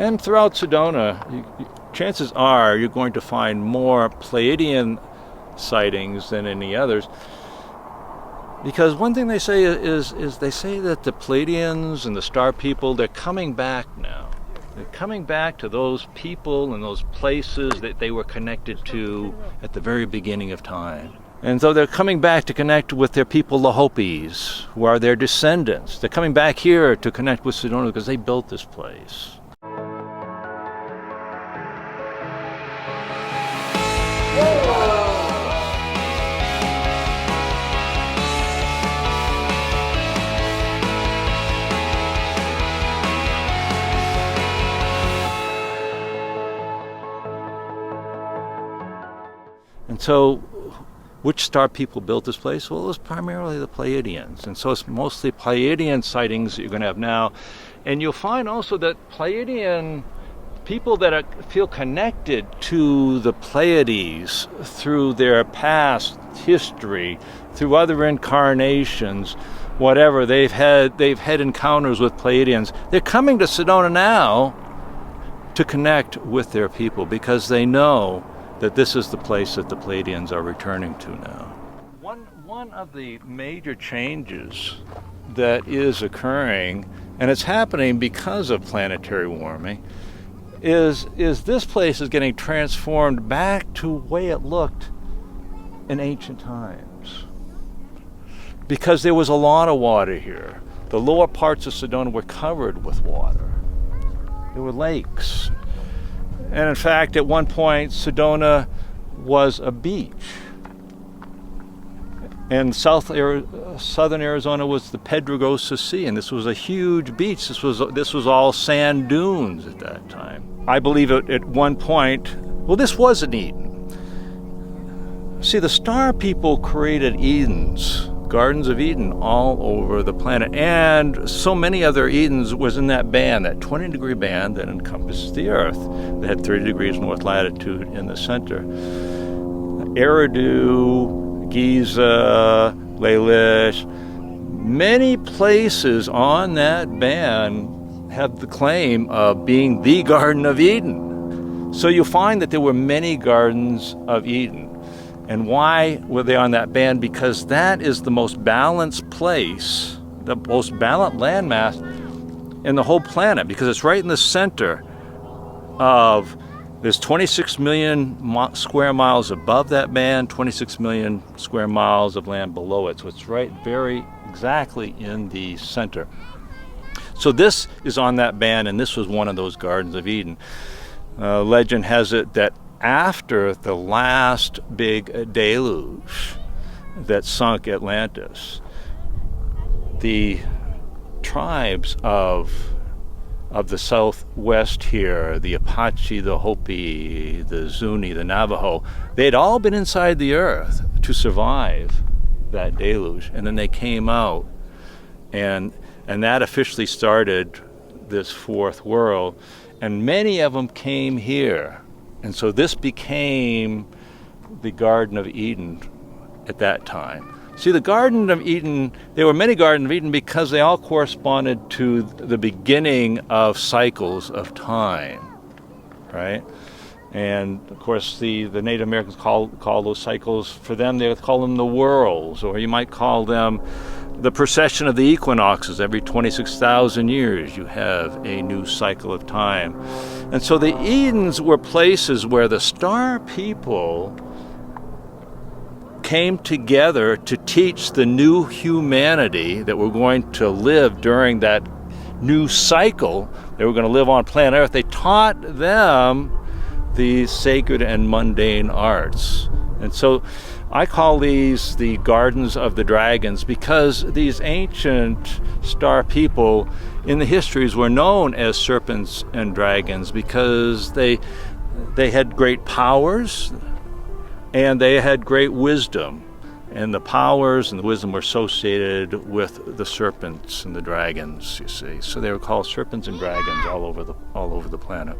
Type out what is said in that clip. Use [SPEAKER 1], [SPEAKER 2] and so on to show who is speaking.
[SPEAKER 1] And throughout Sedona, chances are you're going to find more Pleiadian sightings than any others. Because one thing they say is they say that the Pleiadians and the star people, they're coming back now. They're coming back to those people and those places that they were connected to at the very beginning of time. And so they're coming back to connect with their people, the Hopis, who are their descendants. They're coming back here to connect with Sedona because they built this place. And so, which star people built this place? Well, it was primarily the Pleiadians. And so it's mostly Pleiadian sightings that you're going to have now. And you'll find also that Pleiadian people that feel connected to the Pleiades through their past history, through other incarnations, whatever, they've had encounters with Pleiadians. They're coming to Sedona now to connect with their people because they know that this is the place that the Pleiadians are returning to now. One of the major changes that is occurring, and it's happening because of planetary warming, is this place is getting transformed back to the way it looked in ancient times. Because there was a lot of water here. The lower parts of Sedona were covered with water. There were lakes. And in fact, at one point, Sedona was a beach. And southern Arizona was the Pedregosa Sea, and this was a huge beach. This was all sand dunes at that time. I believe at one point, well, this was an Eden. See, the star people created Edens, Gardens of Eden, all over the planet. And so many other Edens was in that band, that 20-degree band that encompassed the Earth. They had 30 degrees north latitude in the center. Eridu, Giza, Lalish, many places on that band have the claim of being the Garden of Eden. So you find that there were many Gardens of Eden. And why were they on that band? Because that is the most balanced place, the most balanced landmass in the whole planet, because it's right in the center of, there's 26 million square miles above that band, 26 million square miles of land below it. So it's right very exactly in the center. So this is on that band, and this was one of those Gardens of Eden. Legend has it that after the last big deluge that sunk Atlantis, the tribes of the southwest here, the Apache, the Hopi, the Zuni, the Navajo, they'd all been inside the earth to survive that deluge, and then they came out, and that officially started this fourth world, and many of them came here. And so this became the Garden of Eden at that time. See, the Garden of Eden, there were many Gardens of Eden because they all corresponded to the beginning of cycles of time, right? And of course, the Native Americans call those cycles, for them, they would call them the whirls, or you might call them the precession of the equinoxes. Every 26,000 years, you have a new cycle of time. And so the Edens were places where the star people came together to teach the new humanity that were going to live during that new cycle. They were going to live on planet Earth. They taught them the sacred and mundane arts. And so I call these the Gardens of the Dragons, because these ancient star people in the histories were known as serpents and dragons because they had great powers and they had great wisdom. And the powers and the wisdom were associated with the serpents and the dragons, you see. So they were called serpents and dragons all over the planet.